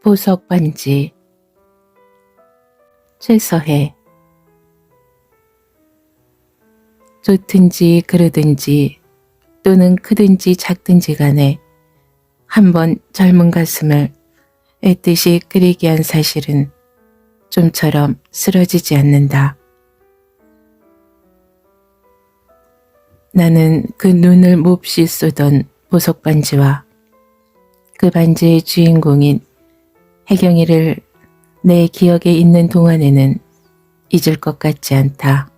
보석 반지. 최서해. 좋든지 그르든지 또는 크든지 작든지 간에 한번 젊은 가슴을 애뜻이 끓이게 한 사실은 좀처럼 쓰러지지 않는다. 나는 그 눈을 몹시 쏘던 보석 반지와 그 반지의 주인공인 혜경이를 내 기억에 있는 동안에는 잊을 것 같지 않다.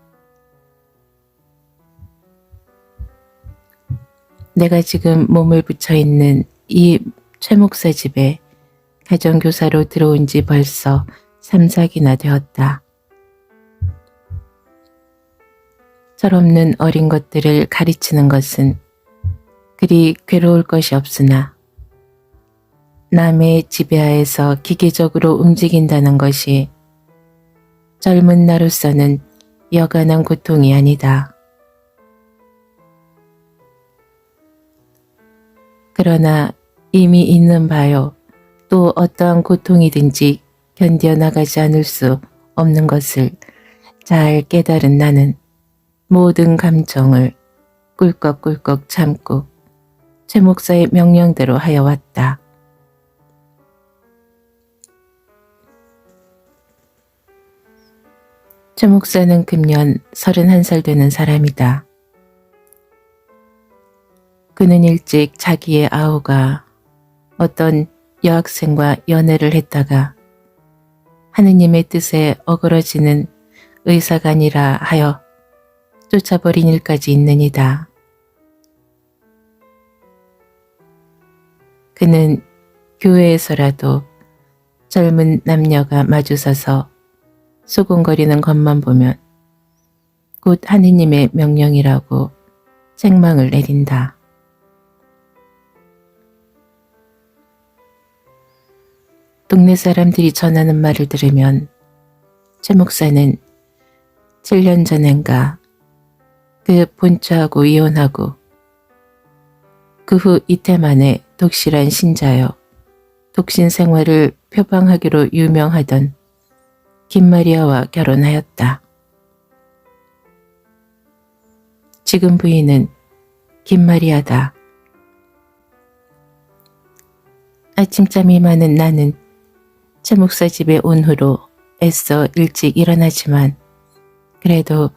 내가 지금 몸을 붙여 있는 이 최 목사 집에 가정교사로 들어온 지 벌써 3, 4기나 되었다. 철없는 어린 것들을 가르치는 것은 그리 괴로울 것이 없으나 남의 지배하에서 기계적으로 움직인다는 것이 젊은 나로서는 여간한 고통이 아니다. 그러나 이미 있는 바요, 또 어떠한 고통이든지 견뎌나가지 않을 수 없는 것을 잘 깨달은 나는 모든 감정을 꿀꺽꿀꺽 참고 최 목사의 명령대로 하여 왔다. 최 목사는 금년 31살 되는 사람이다. 그는 일찍 자기의 아우가 어떤 여학생과 연애를 했다가 하느님의 뜻에 어그러지는 의사가 아니라 하여 쫓아버린 일까지 있느니라. 그는 교회에서라도 젊은 남녀가 마주서서 수군거리는 것만 보면 곧 하느님의 명령이라고 책망을 내린다. 동네 사람들이 전하는 말을 들으면 최 목사는 7년 전엔가 그 본처하고 이혼하고 그 후 이태 만에 독실한 신자여 독신 생활을 표방하기로 유명하던 김마리아와 결혼하였다. 지금 부인은 김마리아다. 아침잠이 많은 나는 최 목사 집에 온 후로 애써 일찍 일어나지만 그래도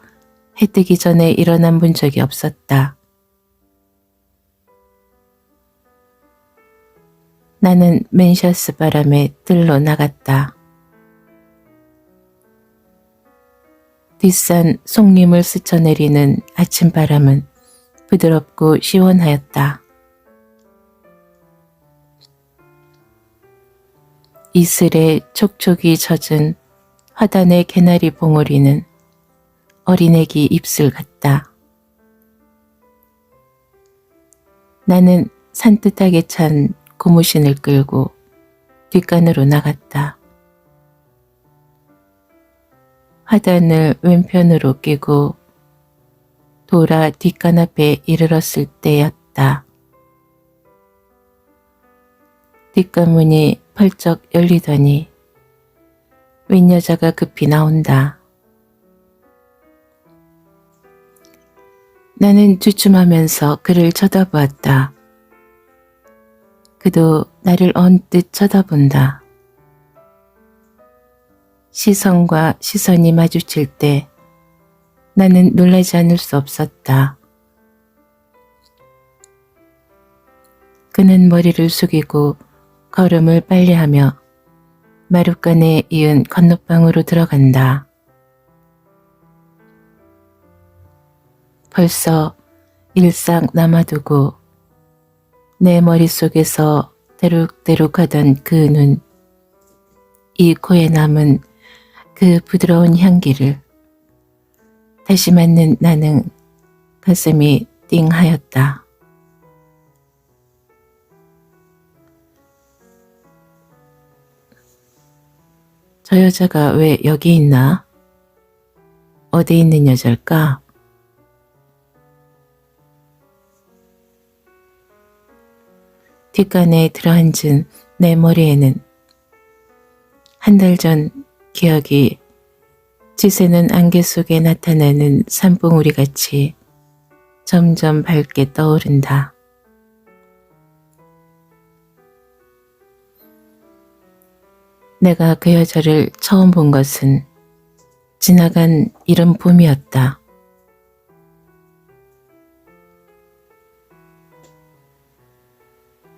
해 뜨기 전에 일어난 본 적이 없었다. 나는 맨셔스 바람에 뜰로 나갔다. 뒷산 송림을 스쳐내리는 아침바람은 부드럽고 시원하였다. 이슬에 촉촉이 젖은 화단의 개나리 봉우리는 어린애기 입술 같다. 나는 산뜻하게 찬 고무신을 끌고 뒷간으로 나갔다. 화단을 왼편으로 끼고 돌아 뒷간 앞에 이르렀을 때였다. 뒷간문이 펄쩍 열리더니 웬 여자가 급히 나온다. 나는 주춤하면서 그를 쳐다보았다. 그도 나를 언뜻 쳐다본다. 시선과 시선이 마주칠 때 나는 놀라지 않을 수 없었다. 그는 머리를 숙이고 걸음을 빨리하며 마룻간에 이은 건너방으로 들어간다. 벌써 일상 남아두고 내 머릿속에서 대룩대룩하던 그 눈, 이 코에 남은 그 부드러운 향기를 다시 맡는 나는 가슴이 띵하였다. 저 여자가 왜 여기 있나? 어디 있는 여자일까? 뒷간에 들어앉은 내 머리에는 한 달 전 기억이 지새는 안개 속에 나타나는 산봉우리 같이 점점 밝게 떠오른다. 내가 그 여자를 처음 본 것은 지나간 이른 봄이었다.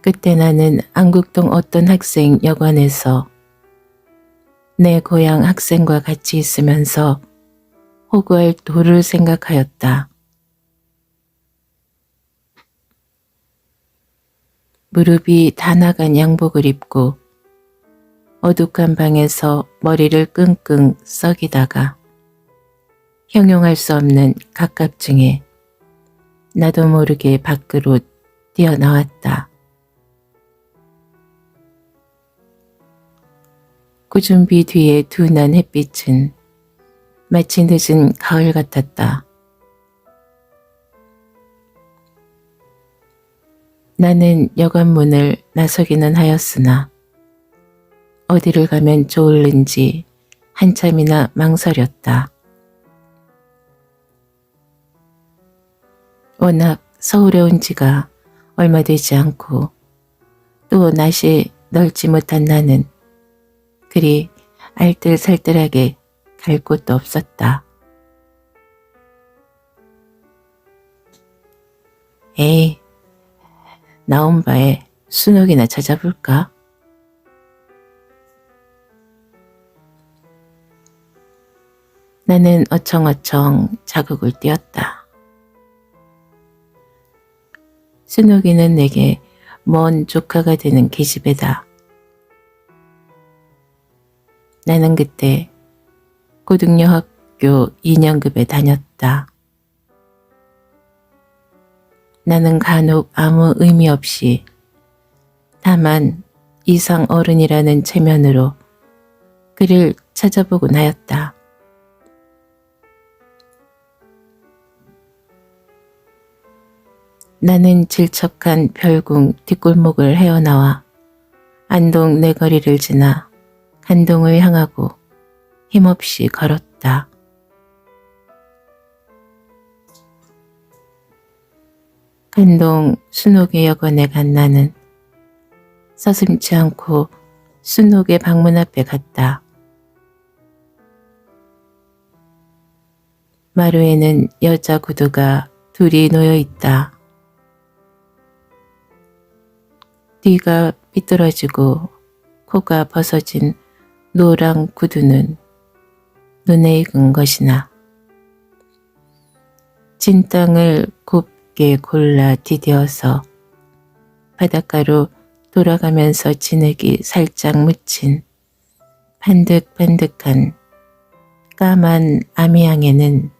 그때 나는 안국동 어떤 학생 여관에서 내 고향 학생과 같이 있으면서 호구할 도를 생각하였다. 무릎이 다 나간 양복을 입고 어둑한 방에서 머리를 끙끙 썩이다가 형용할 수 없는 갑갑증에 나도 모르게 밖으로 뛰어나왔다. 구준비 뒤에 둔한 햇빛은 마치 늦은 가을 같았다. 나는 여관문을 나서기는 하였으나 어디를 가면 좋을는지 한참이나 망설였다. 워낙 서울에 온 지가 얼마 되지 않고 또 낯이 넓지 못한 나는 그리 알뜰살뜰하게 갈 곳도 없었다. 에이, 나온 바에 순옥이나 찾아볼까? 나는 어청어청 자국을 띄었다. 순옥이는 내게 먼 조카가 되는 계집애다. 나는 그때 고등여학교 2년급에 다녔다. 나는 간혹 아무 의미 없이 다만 이상 어른이라는 체면으로 그를 찾아보곤 하였다. 나는 질척한 별궁 뒷골목을 헤어나와 안동 내거리를 지나 간동을 향하고 힘없이 걸었다. 간동 순옥의 여관에 간 나는 서슴지 않고 순옥의 방문 앞에 갔다. 마루에는 여자 구두가 둘이 놓여 있다. 뒤가 삐뚤어지고 코가 벗어진 노랑 구두는 눈에 익은 것이나 진 땅을 곱게 골라 디뎌서 바닷가로 돌아가면서 진흙이 살짝 묻힌 반득반득한 까만 아미양에는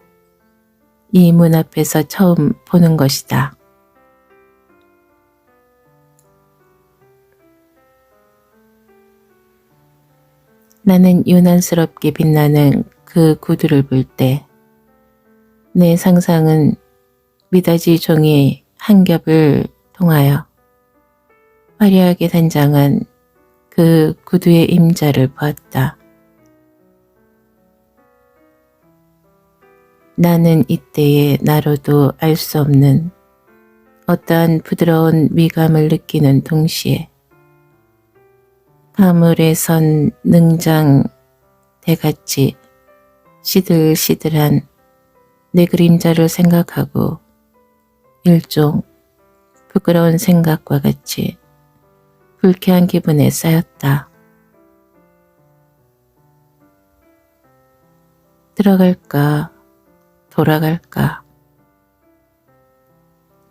이 문 앞에서 처음 보는 것이다. 나는 유난스럽게 빛나는 그 구두를 볼 때 내 상상은 미닫이 종이 한 겹을 통하여 화려하게 단장한 그 구두의 임자를 보았다. 나는 이때의 나로도 알 수 없는 어떠한 부드러운 위감을 느끼는 동시에 가물에 선 능장 대같이 시들시들한 내 그림자를 생각하고 일종 부끄러운 생각과 같이 불쾌한 기분에 쌓였다. 들어갈까 돌아갈까.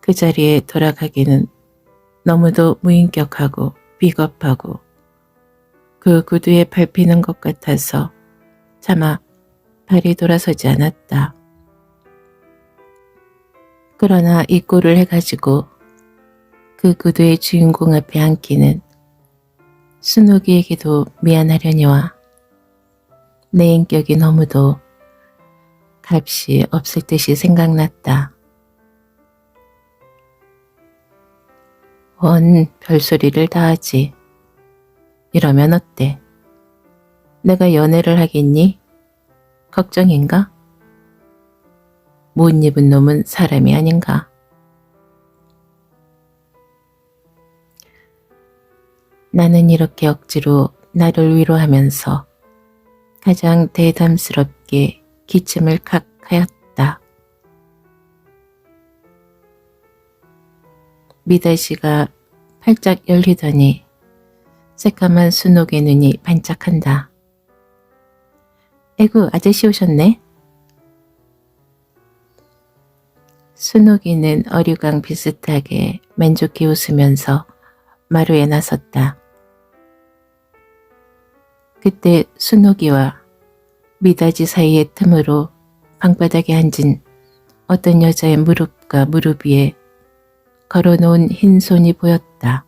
그 자리에 돌아가기는 너무도 무인격하고 비겁하고 그 구두에 밟히는 것 같아서 차마 발이 돌아서지 않았다. 그러나 이 꼴을 해가지고 그 구두의 주인공 앞에 앉기는 순옥이에게도 미안하려니와 내 인격이 너무도 값이 없을 듯이 생각났다. 원 별소리를 다 하지. 이러면 어때? 내가 연애를 하겠니? 걱정인가? 못 입은 놈은 사람이 아닌가? 나는 이렇게 억지로 나를 위로하면서 가장 대담스럽게 기침을 칵 하였다. 미다시가 활짝 열리더니 새까만 순옥의 눈이 반짝한다. 에구, 아저씨 오셨네? 순옥이는 어류강 비슷하게 만족히 웃으면서 마루에 나섰다. 그때 순옥이와 미다지 사이의 틈으로 방바닥에 앉은 어떤 여자의 무릎과 무릎 위에 걸어놓은 흰 손이 보였다.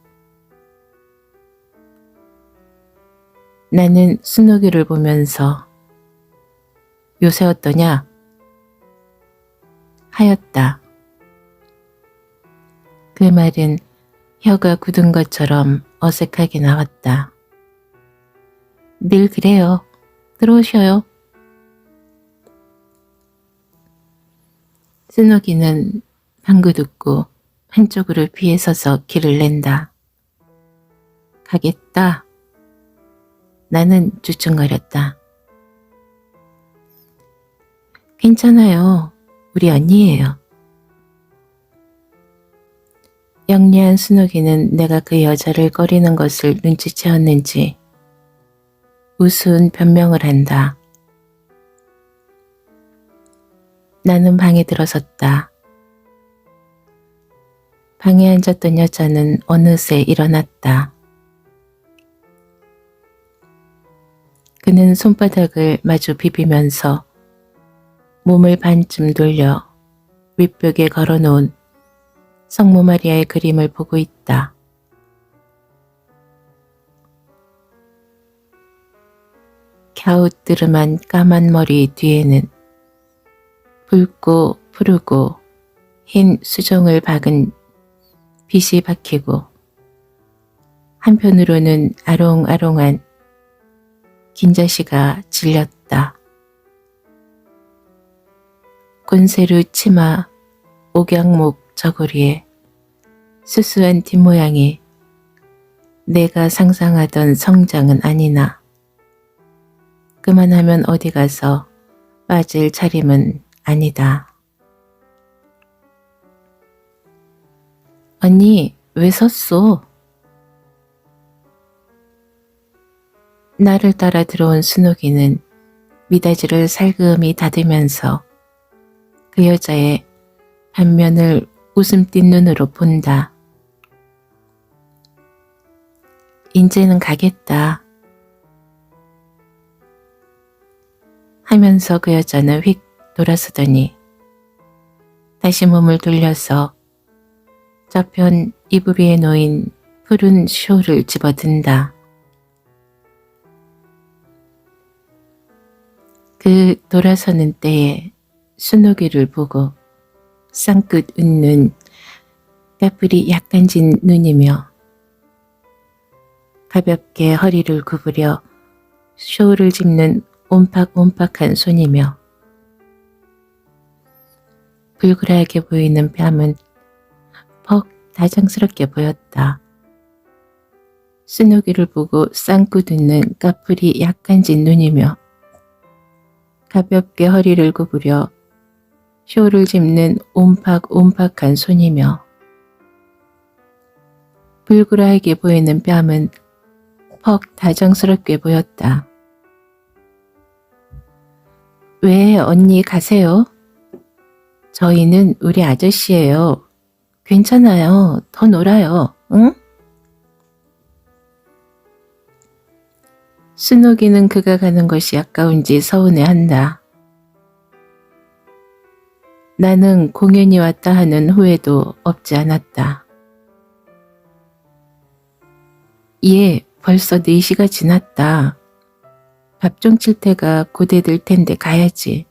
나는 순옥이를 보면서 요새 어떠냐? 하였다. 그 말은 혀가 굳은 것처럼 어색하게 나왔다. 늘 그래요. 들어오셔요. 순옥이는 방구 듣고 한쪽으로 피해 서서 길을 낸다. 가겠다. 나는 주춤거렸다. 괜찮아요. 우리 언니예요. 영리한 순옥이는 내가 그 여자를 꺼리는 것을 눈치채었는지 우스운 변명을 한다. 나는 방에 들어섰다. 방에 앉았던 여자는 어느새 일어났다. 그는 손바닥을 마주 비비면서 몸을 반쯤 돌려 윗벽에 걸어놓은 성모 마리아의 그림을 보고 있다. 갸우뜨름한 까만 머리 뒤에는 붉고 푸르고 흰 수정을 박은 빗이 박히고 한편으로는 아롱아롱한 긴자시가 질렸다. 곤세루 치마 옥양목 저고리에 수수한 뒷모양이 내가 상상하던 성장은 아니나 그만하면 어디 가서 빠질 차림은 아니다. 언니, 왜 섰어? 나를 따라 들어온 순옥이는 미닫이를 살금이 닫으면서 그 여자의 반면을 웃음 띤 눈으로 본다. 인제는 가겠다. 하면서 그 여자는 휙 돌아서더니 다시 몸을 돌려서 저편 이불 위에 놓인 푸른 쇼를 집어든다. 그 돌아서는 때에 순옥이를 보고 쌍긋 웃는 까불이 약간 진 눈이며 가볍게 허리를 구부려 쇼를 짚는 옴팍옴팍한 손이며 불그레하게 보이는 뺨은 퍽 다정스럽게 보였다. 순옥이를 보고 쌍긋 웃는 까불이 약간 진 눈이며 가볍게 허리를 구부려 쇼를 짚는 옴팍옴팍한 손이며 불그레하게 보이는 뺨은 퍽 다정스럽게 보였다. 왜 언니 가세요? 저희는 우리 아저씨예요. 괜찮아요. 더 놀아요. 응? 순옥이는 그가 가는 것이 아까운지 서운해한다. 나는 공연이 왔다 하는 후회도 없지 않았다. 예, 벌써 4시가 지났다. 밥 좀 칠 때가 고대될 텐데 가야지.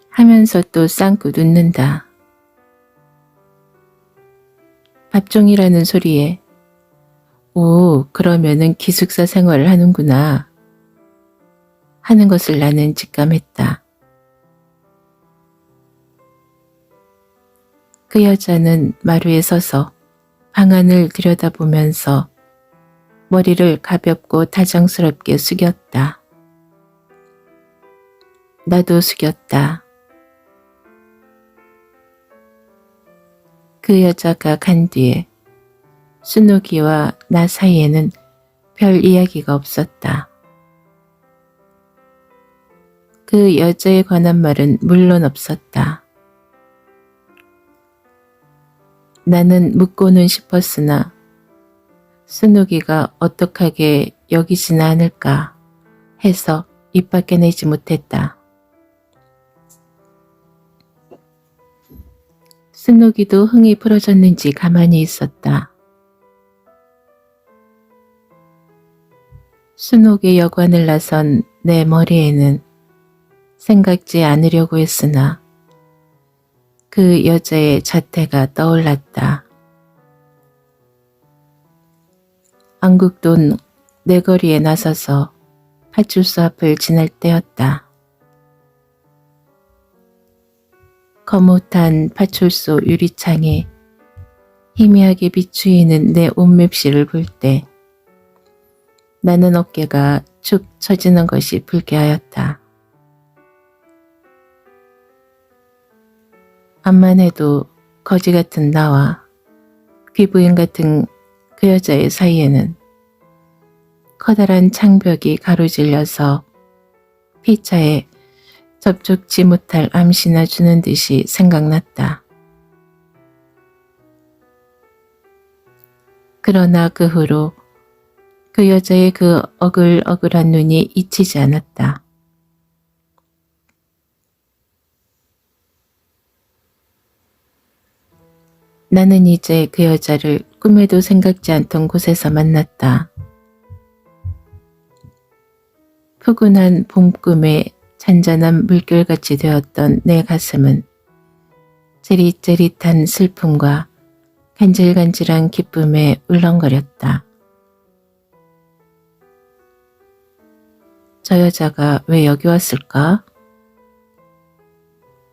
하면서 또 쌍긋 웃는다. 밥종이라는 소리에 오, 그러면은 기숙사 생활을 하는구나. 하는 것을 나는 직감했다. 그 여자는 마루에 서서 방 안을 들여다보면서 머리를 가볍고 다정스럽게 숙였다. 나도 숙였다. 그 여자가 간 뒤에 순옥이와 나 사이에는 별 이야기가 없었다. 그 여자에 관한 말은 물론 없었다. 나는 묻고는 싶었으나 순옥이가 어떡하게 여기지는 않을까 해서 입 밖에 내지 못했다. 순옥이도 흥이 풀어졌는지 가만히 있었다. 순옥의 여관을 나선 내 머리에는 생각지 않으려고 했으나 그 여자의 자태가 떠올랐다. 안국돈 내거리에 나서서 파출소 앞을 지날 때였다. 거뭇한 파출소 유리창에 희미하게 비추이는 내 옷맵시를 볼 때 나는 어깨가 축 처지는 것이 불쾌하였다. 암만 해도 거지 같은 나와 귀부인 같은 그 여자의 사이에는 커다란 창벽이 가로질려서 피차에 접촉지 못할 암시나 주는 듯이 생각났다. 그러나 그 후로 그 여자의 그 어글어글한 눈이 잊히지 않았다. 나는 이제 그 여자를 꿈에도 생각지 않던 곳에서 만났다. 푸근한 봄꿈에 잔잔한 물결같이 되었던 내 가슴은 찌릿찌릿한 슬픔과 간질간질한 기쁨에 울렁거렸다. 저 여자가 왜 여기 왔을까?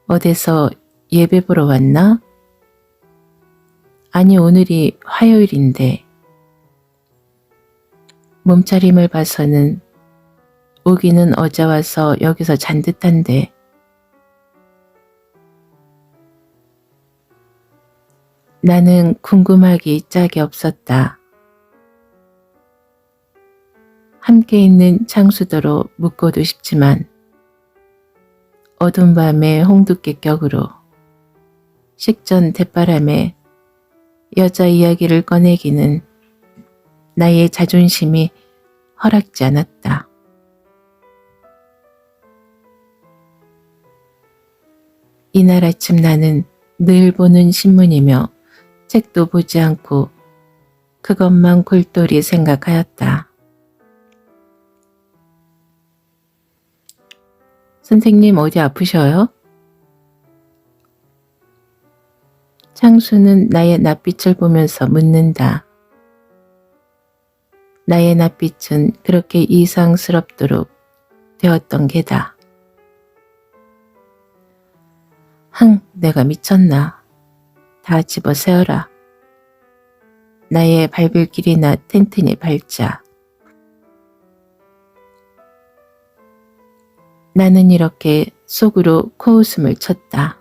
어디서 예배 보러 왔나? 아니, 오늘이 화요일인데. 몸차림을 봐서는 오기는 어제 와서 여기서 잔 듯한데. 나는 궁금하기 짝이 없었다. 함께 있는 창수도로 묻고도 싶지만 어두운 밤의 홍두깨 격으로 식전 대바람에 여자 이야기를 꺼내기는 나의 자존심이 허락지 않았다. 이날 아침 나는 늘 보는 신문이며 책도 보지 않고 그것만 골똘히 생각하였다. 선생님 어디 아프셔요? 창수는 나의 낯빛을 보면서 묻는다. 나의 낯빛은 그렇게 이상스럽도록 되었던 게다. 흥, 내가 미쳤나. 다 집어세어라. 나의 밟을 길이나 튼튼히 밟자. 나는 이렇게 속으로 코웃음을 쳤다.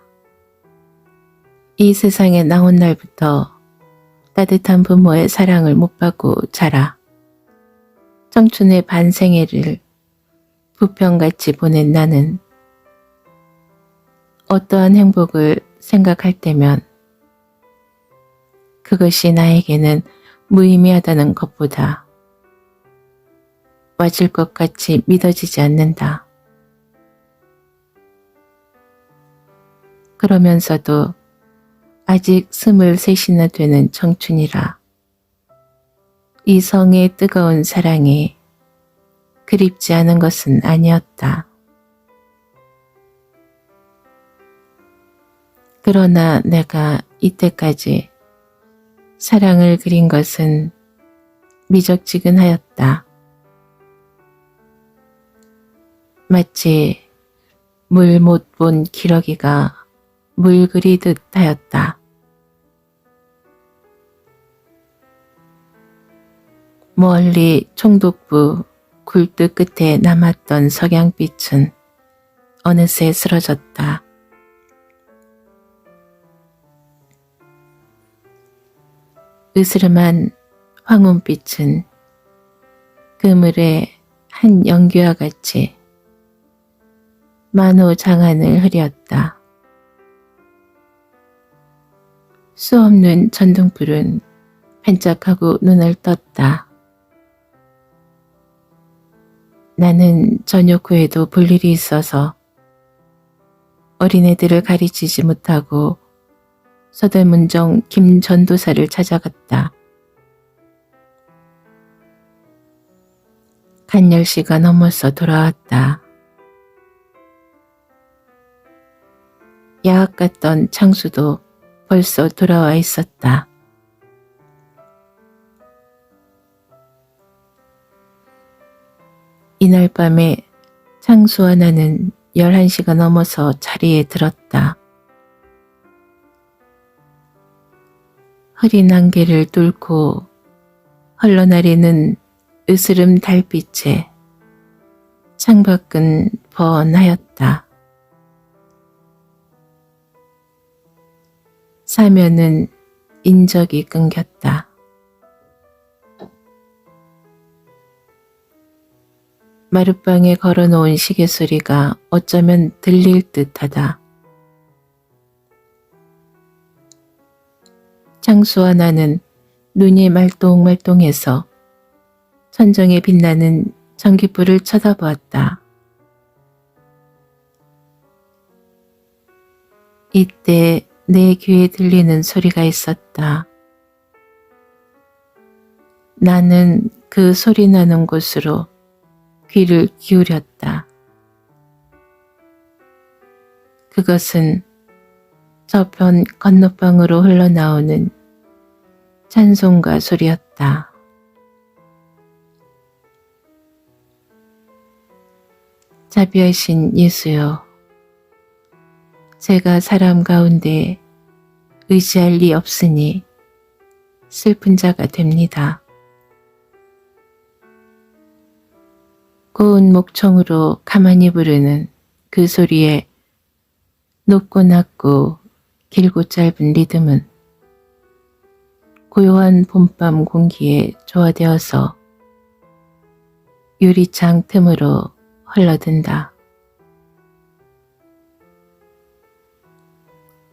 이 세상에 나온 날부터 따뜻한 부모의 사랑을 못 받고 자라 청춘의 반생애를 부평같이 보낸 나는 어떠한 행복을 생각할 때면 그것이 나에게는 무의미하다는 것보다 와줄 것 같이 믿어지지 않는다. 그러면서도 아직 23이나 되는 청춘이라 이성의 뜨거운 사랑이 그립지 않은 것은 아니었다. 그러나 내가 이때까지 사랑을 그린 것은 미적지근하였다. 마치 물 못 본 기러기가 물 그리듯 하였다. 멀리 총독부 굴뚝 끝에 남았던 석양빛은 어느새 쓰러졌다. 으스름한 황혼빛은 그물의 한 연기와 같이 만호장안을 흐렸다. 수없는 전등불은 반짝하고 눈을 떴다. 나는 저녁 후에도 볼 일이 있어서 어린애들을 가르치지 못하고 서대문정 김 전도사를 찾아갔다. 간 10시가 넘어서 돌아왔다. 야학 갔던 창수도 벌써 돌아와 있었다. 이날 밤에 창수와 나는 11시가 넘어서 자리에 들었다. 흐린 안개를 뚫고 흘러내리는 으스름 달빛에 창밖은 번하였다. 사면은 인적이 끊겼다. 마룻방에 걸어놓은 시계 소리가 어쩌면 들릴 듯하다. 창수와 나는 눈이 말똥말똥해서 천정에 빛나는 전깃불을 쳐다보았다. 이때 내 귀에 들리는 소리가 있었다. 나는 그 소리 나는 곳으로 귀를 기울였다. 그것은 저편 건너방으로 흘러나오는 찬송가 소리였다. 자비하신 예수여, 제가 사람 가운데 의지할 리 없으니 슬픈 자가 됩니다. 고운 목청으로 가만히 부르는 그 소리에 높고 낮고 길고 짧은 리듬은 고요한 봄밤 공기에 조화되어서 유리창 틈으로 흘러든다.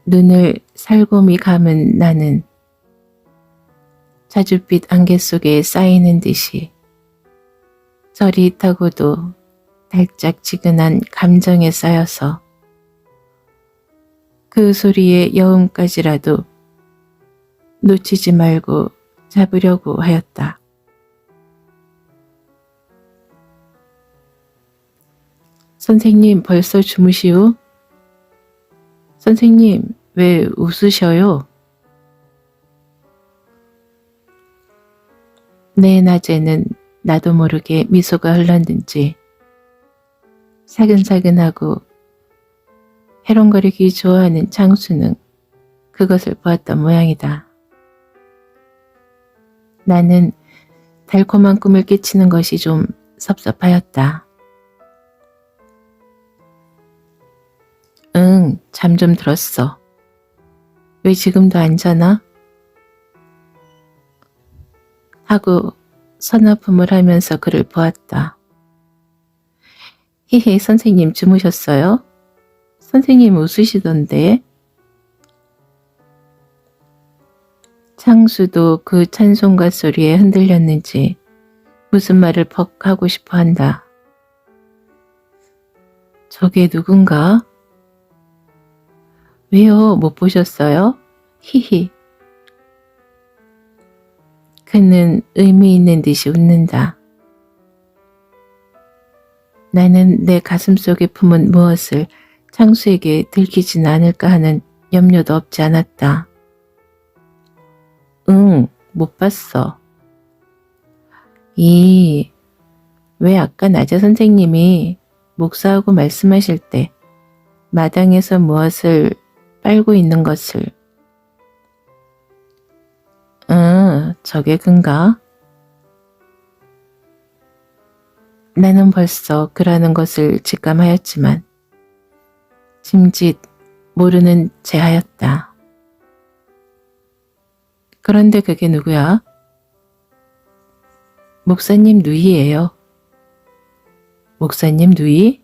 눈을 살곰이 감은 나는 자줏빛 안개 속에 쌓이는 듯이 저릿하고도 달짝지근한 감정에 쌓여서 그 소리의 여음까지라도 놓치지 말고 잡으려고 하였다. 선생님 벌써 주무시오? 선생님 왜 웃으셔요? 내 낮에는 나도 모르게 미소가 흘렀는지 사근사근하고 해롱거리기 좋아하는 창수는 그것을 보았던 모양이다. 나는 달콤한 꿈을 끼치는 것이 좀 섭섭하였다. 응, 잠 좀 들었어. 왜 지금도 안 자나? 하고 서너품을 하면서 그를 보았다. 히히, 선생님 주무셨어요? 선생님 웃으시던데. 창수도 그 찬송가 소리에 흔들렸는지 무슨 말을 퍽 하고 싶어 한다. 저게 누군가? 왜요? 못 보셨어요? 히히. 그는 의미 있는 듯이 웃는다. 나는 내 가슴속에 품은 무엇을 창수에게 들키진 않을까 하는 염려도 없지 않았다. 응, 못 봤어. 왜 아까 나자 선생님이 목사하고 말씀하실 때 마당에서 무엇을 빨고 있는 것을 저게 근가? 나는 벌써 그라는 것을 직감하였지만 짐짓 모르는 체하였다. 그런데 그게 누구야? 목사님 누이예요. 목사님 누이?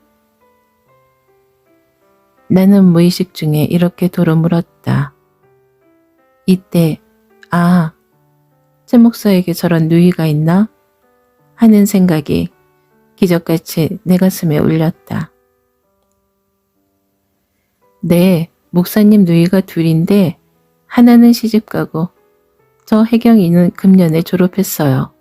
나는 무의식 중에 이렇게 도로 물었다. 이때 최 목사에게 저런 누이가 있나? 하는 생각이 기적같이 내 가슴에 울렸다. 네, 목사님 누이가 둘인데 하나는 시집가고 저 혜경이는 금년에 졸업했어요.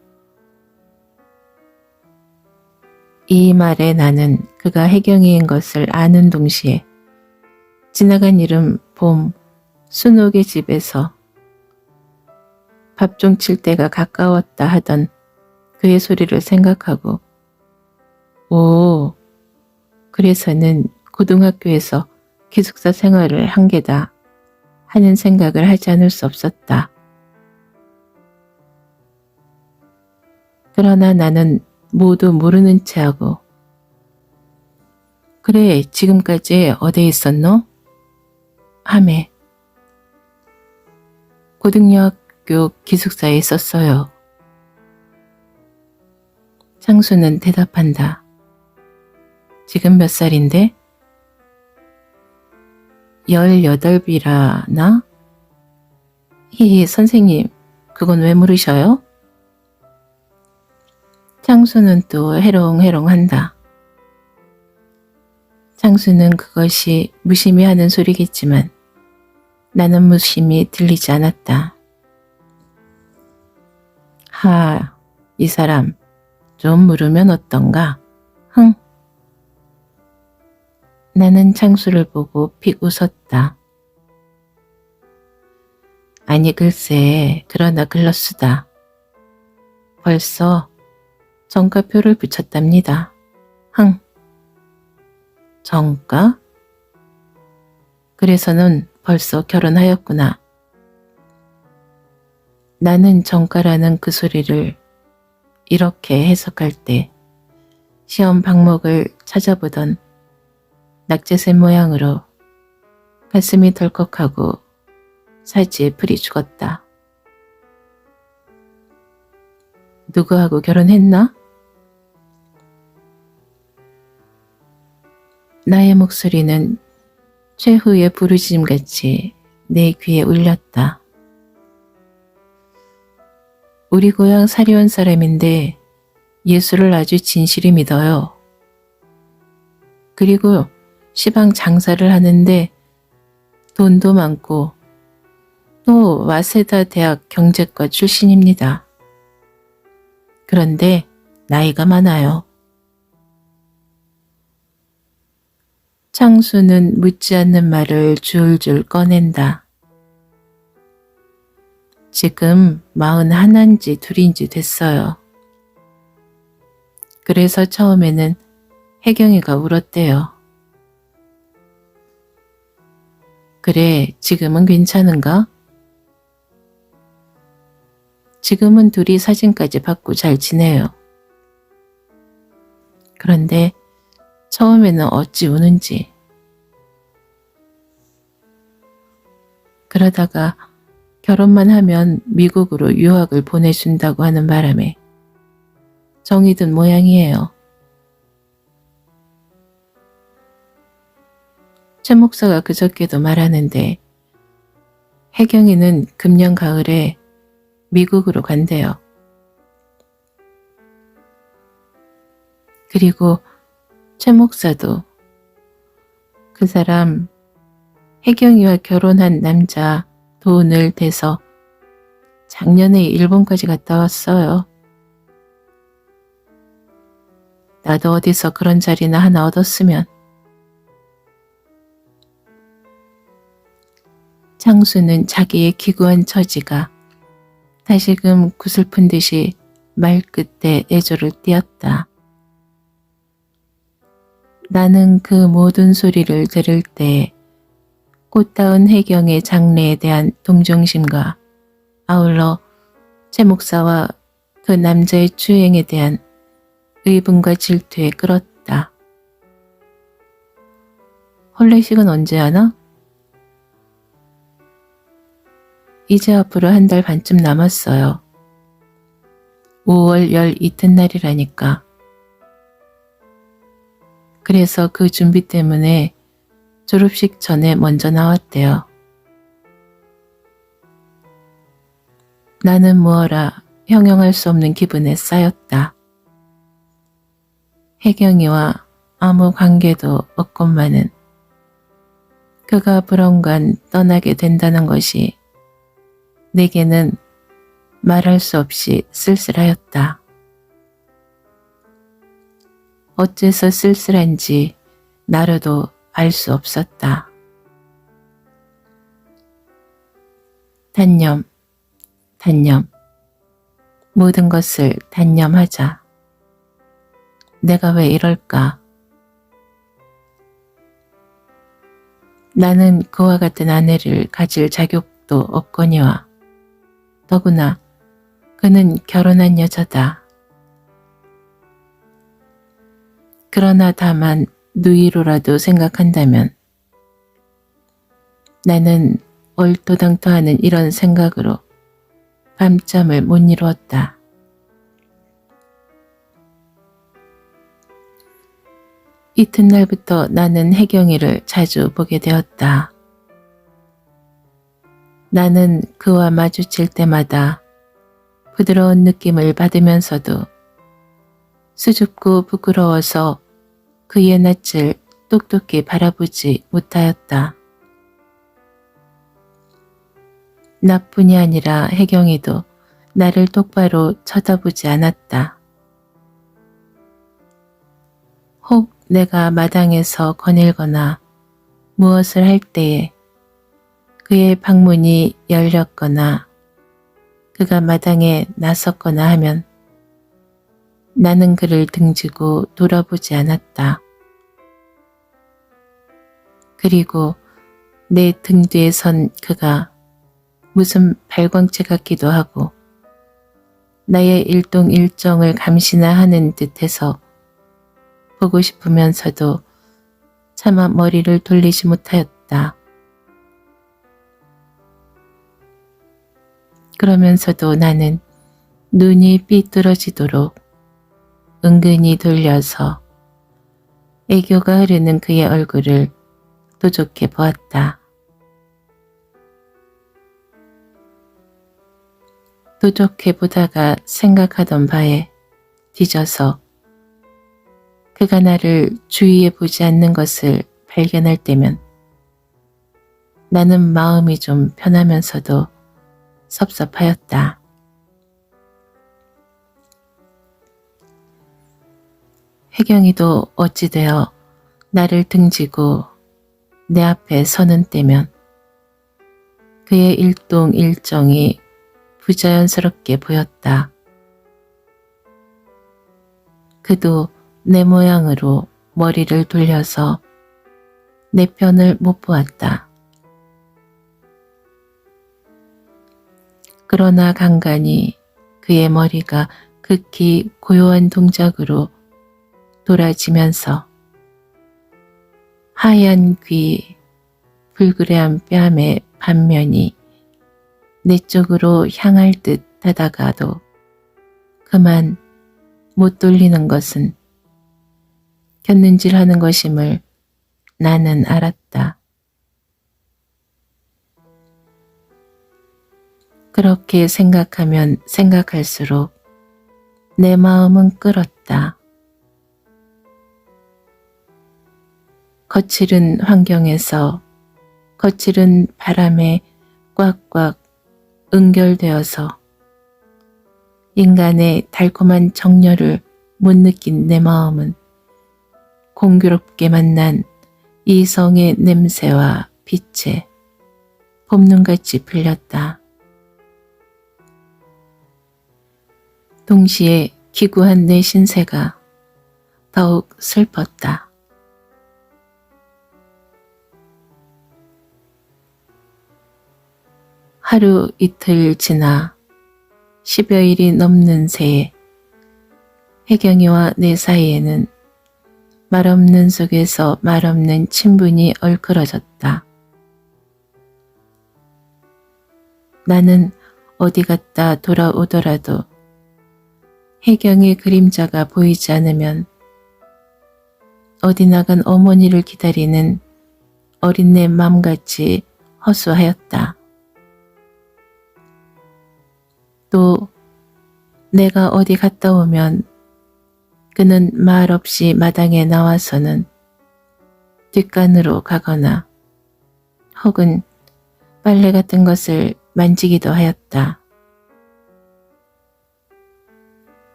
이 말에 나는 그가 혜경이인 것을 아는 동시에 지나간 이름 봄 순옥의 집에서 밥 좀 칠 때가 가까웠다 하던 그의 소리를 생각하고 그래서는 고등학교에서 기숙사 생활을 한 게다 하는 생각을 하지 않을 수 없었다. 그러나 나는 모두 모르는 체하고 그래 지금까지 어디에 있었노? 하매 고등학교 기숙사에 있었어요. 창수는 대답한다. 지금 몇 살인데? 18이라나? 선생님, 그건 왜 물으셔요? 창수는 또 해롱해롱한다. 창수는 그것이 무심히 하는 소리겠지만 나는 무심히 들리지 않았다. 이 사람 좀 물으면 어떤가? 나는 창수를 보고 픽 웃었다. 아니 글쎄 그러나 글렀수다. 벌써 정가표를 붙였답니다. 정가? 그래서는 벌써 결혼하였구나. 나는 정가라는 그 소리를 이렇게 해석할 때 시험 방목을 찾아보던 낙제새 모양으로 가슴이 덜컥하고 살찌에 풀이 죽었다. 누구하고 결혼했나? 나의 목소리는 최후의 부르짖음같이 내 귀에 울렸다. 우리 고향 사리원 사람인데 예수를 아주 진실히 믿어요. 그리고 시방 장사를 하는데 돈도 많고 또 와세다 대학 경제과 출신입니다. 그런데 나이가 많아요. 창수는 묻지 않는 말을 줄줄 꺼낸다. 지금 41인지 2인지 됐어요. 그래서 처음에는 혜경이가 울었대요. 그래, 지금은 괜찮은가? 지금은 둘이 사진까지 받고 잘 지내요. 그런데 처음에는 어찌 우는지. 그러다가 결혼만 하면 미국으로 유학을 보내준다고 하는 바람에 정이 든 모양이에요. 최 목사가 그저께도 말하는데 혜경이는 금년 가을에 미국으로 간대요. 그리고 최 목사도 그 사람 혜경이와 결혼한 남자 돈을 대서 작년에 일본까지 갔다 왔어요. 나도 어디서 그런 자리나 하나 얻었으면. 창수는 자기의 기구한 처지가 다시금 구슬픈 듯이 말끝에 애조를 띄었다. 나는 그 모든 소리를 들을 때 꽃다운 해경의 장래에 대한 동정심과 아울러 최 목사와 그 남자의 추행에 대한 의분과 질투에 끌었다. 혼례식은 언제 하나? 이제 앞으로 한 달 반쯤 남았어요. 5월 열 이튿날이라니까. 그래서 그 준비 때문에 졸업식 전에 먼저 나왔대요. 나는 무어라 형용할 수 없는 기분에 쌓였다. 혜경이와 아무 관계도 없건만은 그가 불언간 떠나게 된다는 것이 내게는 말할 수 없이 쓸쓸하였다. 어째서 쓸쓸한지 나로도 알 수 없었다. 단념, 단념. 모든 것을 단념하자. 내가 왜 이럴까? 나는 그와 같은 아내를 가질 자격도 없거니와 더구나 그는 결혼한 여자다. 그러나 다만 누이로라도 생각한다면 나는 얼토당토하는 이런 생각으로 밤잠을 못 이루었다. 이튿날부터 나는 혜경이를 자주 보게 되었다. 나는 그와 마주칠 때마다 부드러운 느낌을 받으면서도 수줍고 부끄러워서 그의 낯을 똑똑히 바라보지 못하였다. 나뿐이 아니라 혜경이도 나를 똑바로 쳐다보지 않았다. 혹 내가 마당에서 거닐거나 무엇을 할 때에 그의 방문이 열렸거나 그가 마당에 나섰거나 하면 나는 그를 등지고 돌아보지 않았다. 그리고 내 등 뒤에 선 그가 무슨 발광체 같기도 하고 나의 일동일정을 감시나 하는 듯해서 보고 싶으면서도 차마 머리를 돌리지 못하였다. 그러면서도 나는 눈이 삐뚤어지도록 은근히 돌려서 애교가 흐르는 그의 얼굴을 도좋게 보았다. 도좋게 보다가 생각하던 바에 뒤져서 그가 나를 주위에 보지 않는 것을 발견할 때면 나는 마음이 좀 편하면서도 섭섭하였다. 혜경이도 어찌되어 나를 등지고 내 앞에 서는 때면 그의 일동일정이 부자연스럽게 보였다. 그도 내 모양으로 머리를 돌려서 내 편을 못 보았다. 그러나 간간이 그의 머리가 극히 고요한 동작으로 돌아지면서 하얀 귀, 불그레한 뺨의 반면이 내 쪽으로 향할 듯 하다가도 그만 못 돌리는 것은 곁눈질하는 것임을 나는 알았다. 그렇게 생각하면 생각할수록 내 마음은 끓었다. 거칠은 환경에서 거칠은 바람에 꽉꽉 응결되어서 인간의 달콤한 정열을 못 느낀 내 마음은 공교롭게 만난 이성의 냄새와 빛에 봄눈같이 풀렸다. 동시에 기구한 내 신세가 더욱 슬펐다. 하루 이틀 지나 10여일이 넘는 새에 혜경이와 내 사이에는 말없는 속에서 말없는 친분이 얼클어졌다. 나는 어디 갔다 돌아오더라도 혜경의 그림자가 보이지 않으면 어디 나간 어머니를 기다리는 어린 내 맘같이 허수하였다. 또 내가 어디 갔다 오면 그는 말없이 마당에 나와서는 뒷간으로 가거나 혹은 빨래 같은 것을 만지기도 하였다.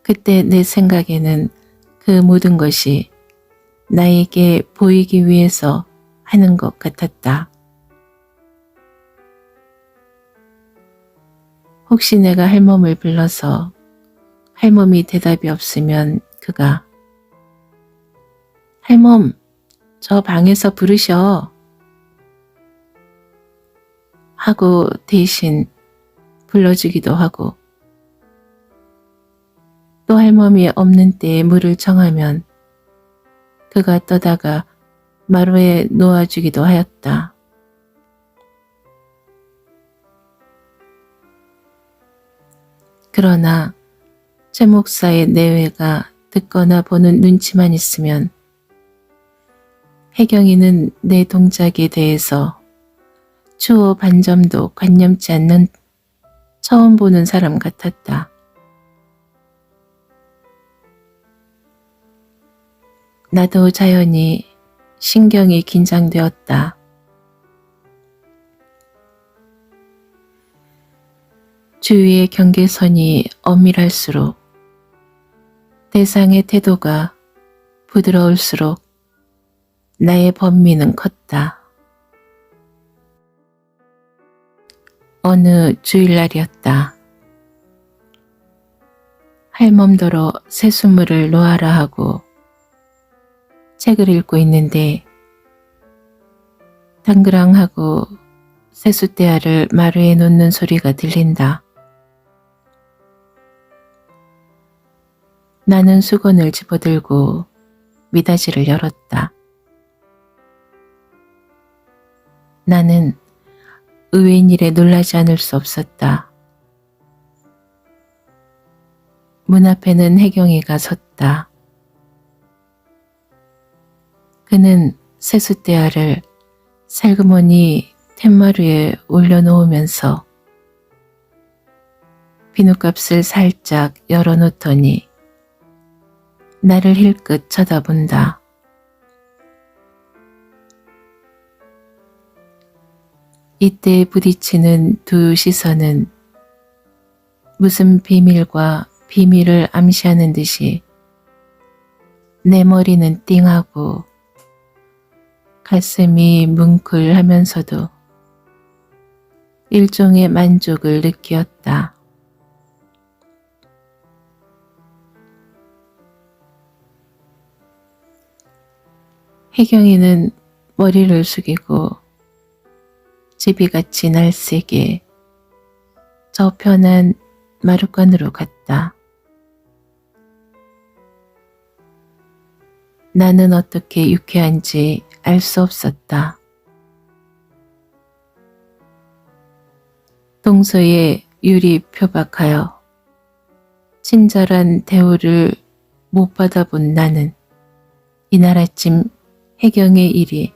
그때 내 생각에는 그 모든 것이 나에게 보이기 위해서 하는 것 같았다. 혹시 내가 할멈을 불러서 할멈이 대답이 없으면 그가 할멈, 저 방에서 부르셔 하고 대신 불러주기도 하고 또 할멈이 없는 때에 물을 정하면 그가 떠다가 마루에 놓아주기도 하였다. 그러나 최 목사의 내외가 듣거나 보는 눈치만 있으면 혜경이는 내 동작에 대해서 추호 반점도 관념치 않는 처음 보는 사람 같았다. 나도 자연히 신경이 긴장되었다. 주위의 경계선이 엄밀할수록 대상의 태도가 부드러울수록 나의 번민은 컸다. 어느 주일날이었다. 할멈더러 새수물을 놓아라 하고 책을 읽고 있는데 당그랑하고 세숫대야를 마루에 놓는 소리가 들린다. 나는 수건을 집어들고 미닫이를 열었다. 나는 의외인 일에 놀라지 않을 수 없었다. 문 앞에는 혜경이가 섰다. 그는 세숫대야를 살그머니 툇마루에 올려놓으면서 비누값을 살짝 열어놓더니 나를 힐끗 쳐다본다. 이때 부딪히는 두 시선은 무슨 비밀과 비밀을 암시하는 듯이 내 머리는 띵하고 가슴이 뭉클하면서도 일종의 만족을 느끼었다. 혜경이는 머리를 숙이고 제비같이 날쌔게 저편한 마룻간으로 갔다. 나는 어떻게 유쾌한지 알 수 없었다. 동서에 유리 표박하여 친절한 대우를 못 받아본 나는 이날 아침 혜경의 일이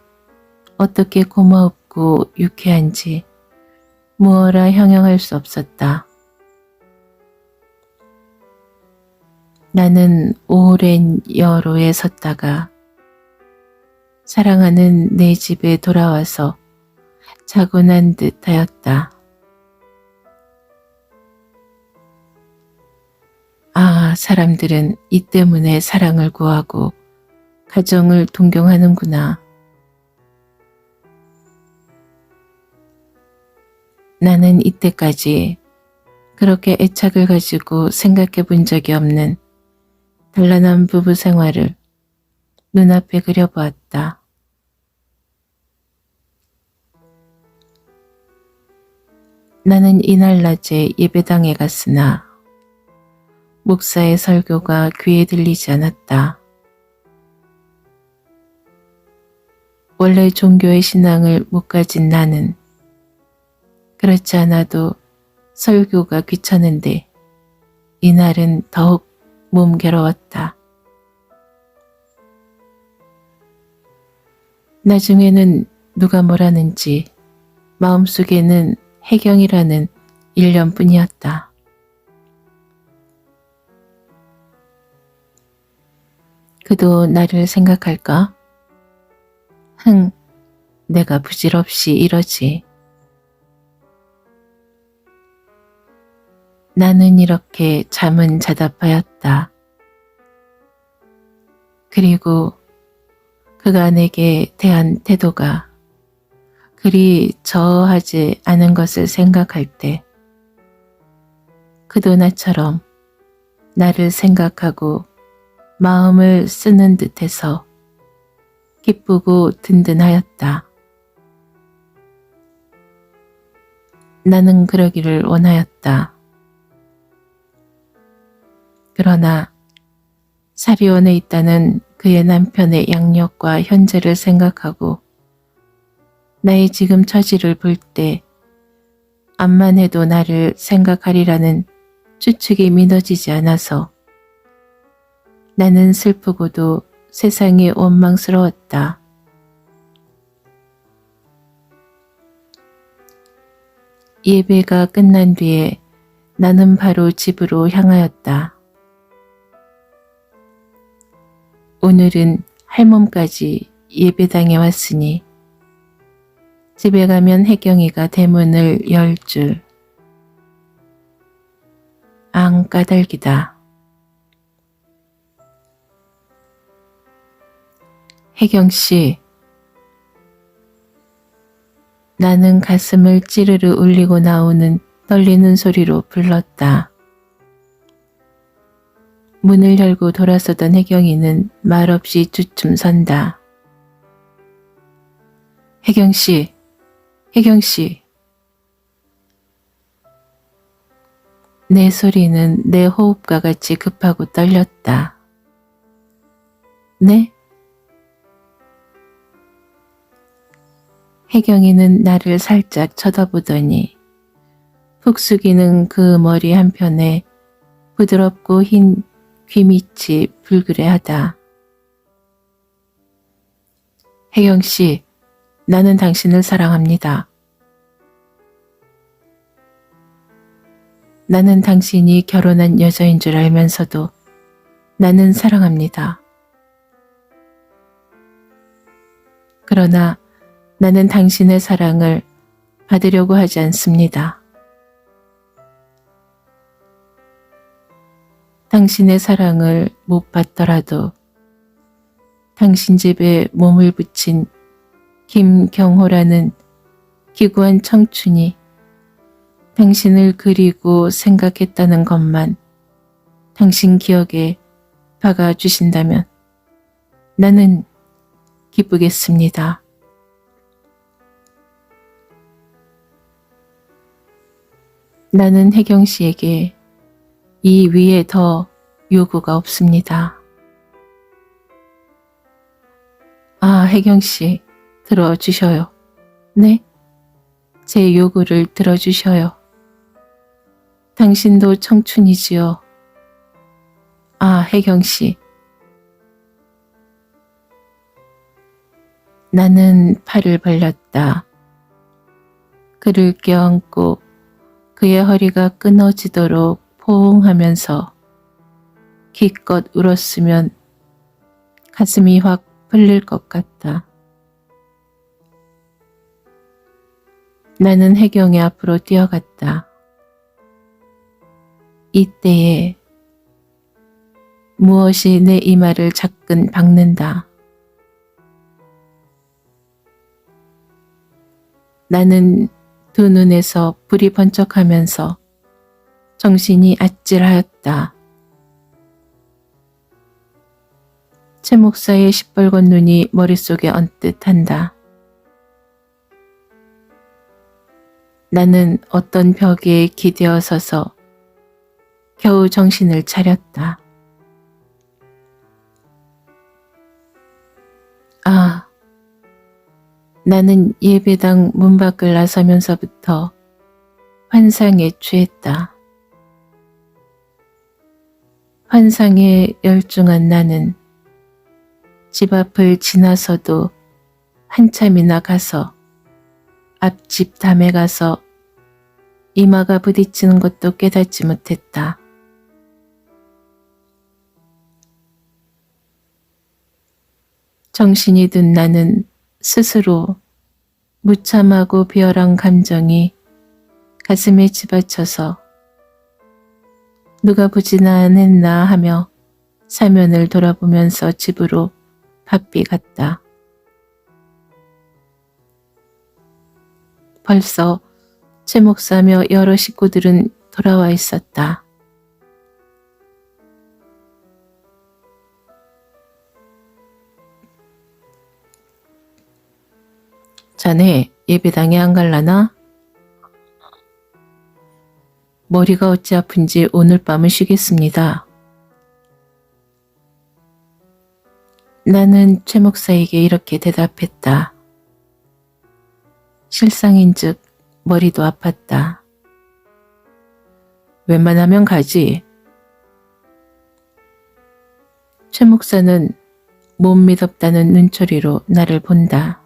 어떻게 고마웠고 유쾌한지 무어라 형용할 수 없었다. 나는 오랜 여로에 섰다가 사랑하는 내 집에 돌아와서 자고 난 듯 하였다. 아, 사람들은 이 때문에 사랑을 구하고 가정을 동경하는구나. 나는 이때까지 그렇게 애착을 가지고 생각해 본 적이 없는 단란한 부부 생활을 눈앞에 그려보았다. 나는 이날 낮에 예배당에 갔으나 목사의 설교가 귀에 들리지 않았다. 원래 종교의 신앙을 못 가진 나는 그렇지 않아도 설교가 귀찮은데 이날은 더욱 몸괴로웠다. 나중에는 누가 뭐라는지 마음속에는 혜경이라는 일념뿐이었다. 그도 나를 생각할까? 내가 부질없이 이러지. 나는 이렇게 잠은 자답하였다. 그리고 그가 내게 대한 태도가 그리 저하지 않은 것을 생각할 때 그도 나처럼 나를 생각하고 마음을 쓰는 듯해서 기쁘고 든든하였다. 나는 그러기를 원하였다. 그러나 사리원에 있다는 그의 남편의 양력과 현재를 생각하고 나의 지금 처지를 볼 때 암만 해도 나를 생각하리라는 추측이 믿어지지 않아서 나는 슬프고도 세상이 원망스러웠다. 예배가 끝난 뒤에 나는 바로 집으로 향하였다. 오늘은 할멈까지 예배당에 왔으니 집에 가면 혜경이가 대문을 열 줄. 앙 까닭이다. 혜경씨. 나는 가슴을 찌르르 울리고 나오는 떨리는 소리로 불렀다. 문을 열고 돌아서던 혜경이는 말없이 주춤 선다. 혜경씨, 혜경씨. 내 소리는 내 호흡과 같이 급하고 떨렸다. 네? 혜경이는 나를 살짝 쳐다보더니 푹 숙이는 그 머리 한편에 부드럽고 흰 귀밑이 불그레하다. 혜경씨, 나는 당신을 사랑합니다. 나는 당신이 결혼한 여자인 줄 알면서도 나는 사랑합니다. 그러나 나는 당신의 사랑을 받으려고 하지 않습니다. 당신의 사랑을 못 받더라도 당신 집에 몸을 붙인 김경호라는 기구한 청춘이 당신을 그리고 생각했다는 것만 당신 기억에 박아주신다면 나는 기쁘겠습니다. 나는 혜경 씨에게 이 위에 더 요구가 없습니다. 아, 혜경 씨, 들어주셔요. 네? 제 요구를 들어주셔요. 당신도 청춘이지요. 아, 혜경 씨. 나는 팔을 벌렸다. 그를 껴안고 그의 허리가 끊어지도록 포옹하면서 기껏 울었으면 가슴이 확 풀릴 것 같다. 나는 혜경의 앞으로 뛰어갔다. 이때에 무엇이 내 이마를 자끈 박는다. 나는 두 눈에서 불이 번쩍하면서 정신이 아찔하였다. 최 목사의 시뻘건 눈이 머릿속에 언뜻 한다. 나는 어떤 벽에 기대어 서서 겨우 정신을 차렸다. 아, 나는 예배당 문 밖을 나서면서부터 환상에 취했다. 환상에 열중한 나는 집 앞을 지나서도 한참이나 가서 앞집 담에 가서 이마가 부딪히는 것도 깨닫지 못했다. 정신이 든 나는 스스로 무참하고 비열한 감정이 가슴에 집어쳐서 누가 보지나 않았나 하며 사면을 돌아보면서 집으로 바삐 갔다. 벌써 최 목사며 여러 식구들은 돌아와 있었다. 자네 예배당에 안 갈라나? 머리가 어찌 아픈지 오늘 밤은 쉬겠습니다. 나는 최 목사에게 이렇게 대답했다. 실상인즉 머리도 아팠다. 웬만하면 가지. 최 목사는 못 믿었다는 눈초리로 나를 본다.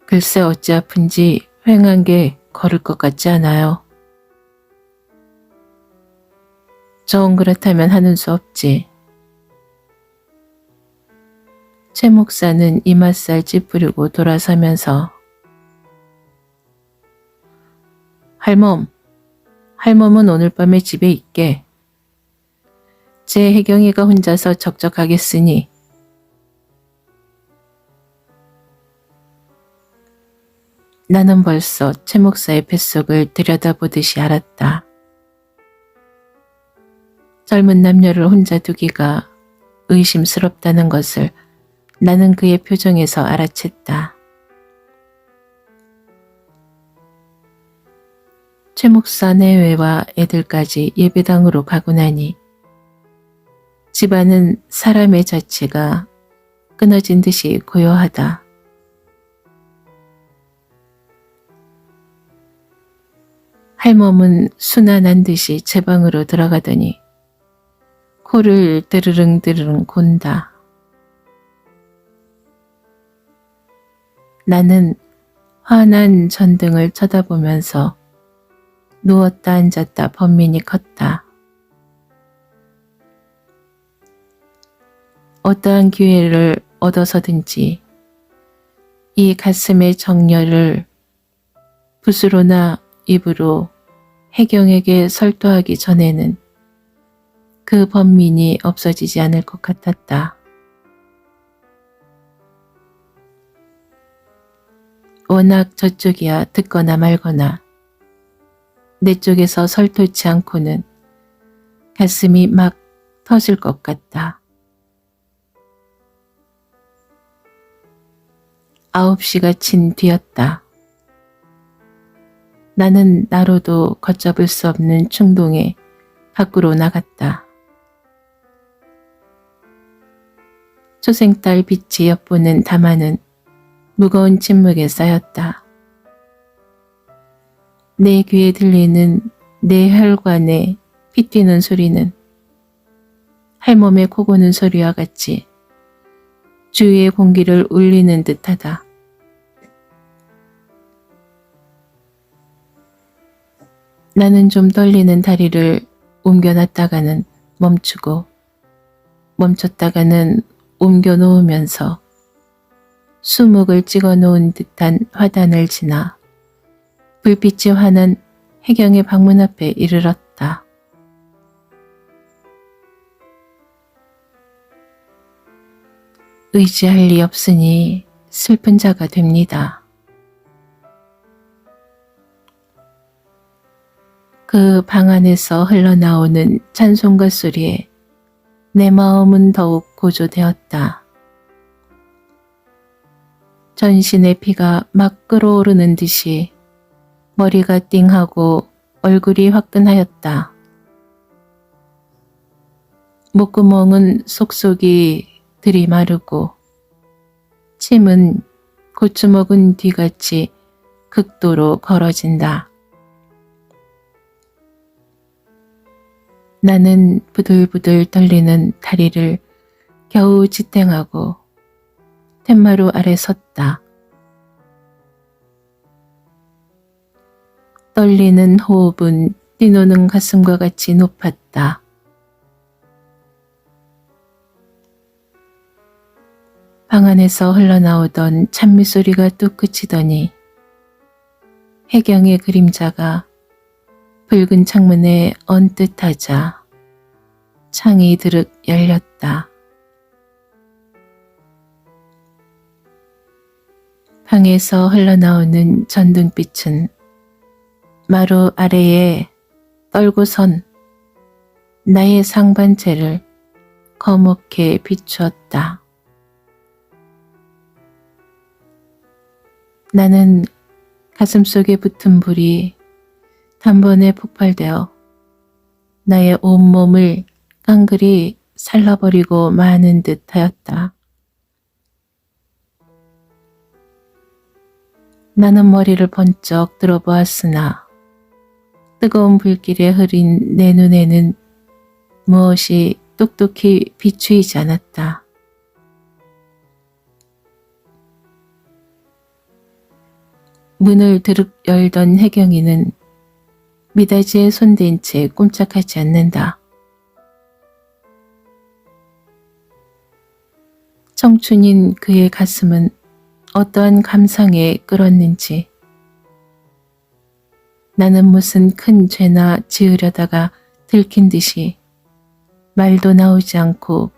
글쎄 어찌 아픈지 휑한 게 걸을 것 같지 않아요. 정 그렇다면 하는 수 없지. 최 목사는 이맛살 찌푸리고 돌아서면서 할멈은 오늘 밤에 집에 있게. 제 혜경이가 혼자서 적적하겠으니. 나는 벌써 최 목사의 뱃속을 들여다보듯이 알았다. 젊은 남녀를 혼자 두기가 의심스럽다는 것을 나는 그의 표정에서 알아챘다. 최 목사 내외와 애들까지 예배당으로 가고 나니 집안은 사람의 자체가 끊어진 듯이 고요하다. 할멈은 순환한 듯이 제 방으로 들어가더니 코를 드르릉 곤다. 나는 환한 전등을 쳐다보면서 누웠다 앉았다 번민이 컸다. 어떠한 기회를 얻어서든지 이 가슴의 정열을 붓으로나 입으로 혜경에게 설도하기 전에는 그 번민이 없어지지 않을 것 같았다. 워낙 저쪽이야 듣거나 말거나 내 쪽에서 설토치 않고는 가슴이 막 터질 것 같다. 9시가 친 뒤였다. 나는 나로도 걷잡을 수 없는 충동에 밖으로 나갔다. 초생딸 빛이 엿보는 담화는 무거운 침묵에 쌓였다. 내 귀에 들리는 내 혈관에 피 뛰는 소리는 할멈의 코 고는 소리와 같이 주위의 공기를 울리는 듯하다. 나는 좀 떨리는 다리를 옮겨놨다가는 멈추고 멈췄다가는 옮겨놓으면서 수묵을 찍어 놓은 듯한 화단을 지나 불빛이 환한 혜경의 방문 앞에 이르렀다. 의지할 리 없으니 슬픈 자가 됩니다. 그 방 안에서 흘러나오는 찬송가 소리에 내 마음은 더욱 고조되었다. 전신의 피가 막 끓어오르는 듯이 머리가 띵하고 얼굴이 화끈하였다. 목구멍은 속속이 들이마르고 침은 고추 먹은 뒤같이 극도로 걸어진다. 나는 부들부들 떨리는 다리를 겨우 지탱하고 텐마루 아래 섰다. 떨리는 호흡은 뛰노는 가슴과 같이 높았다. 방 안에서 흘러나오던 찬미 소리가 뚝 그치더니 혜경의 그림자가 붉은 창문에 언뜻 하자 창이 드륵 열렸다. 방에서 흘러나오는 전등빛은 마루 아래에 떨고 선 나의 상반체를 거목해 비추었다. 나는 가슴속에 붙은 불이 단번에 폭발되어 나의 온몸을 깡그리 살라버리고 마는 듯 하였다. 나는 머리를 번쩍 들어보았으나 뜨거운 불길에 흐린 내 눈에는 무엇이 똑똑히 비추이지 않았다. 문을 드륵 열던 혜경이는 미닫이에 손댄 채 꼼짝하지 않는다. 청춘인 그의 가슴은 어떠한 감상에 끌었는지 나는 무슨 큰 죄나 지으려다가 들킨 듯이 말도 나오지 않고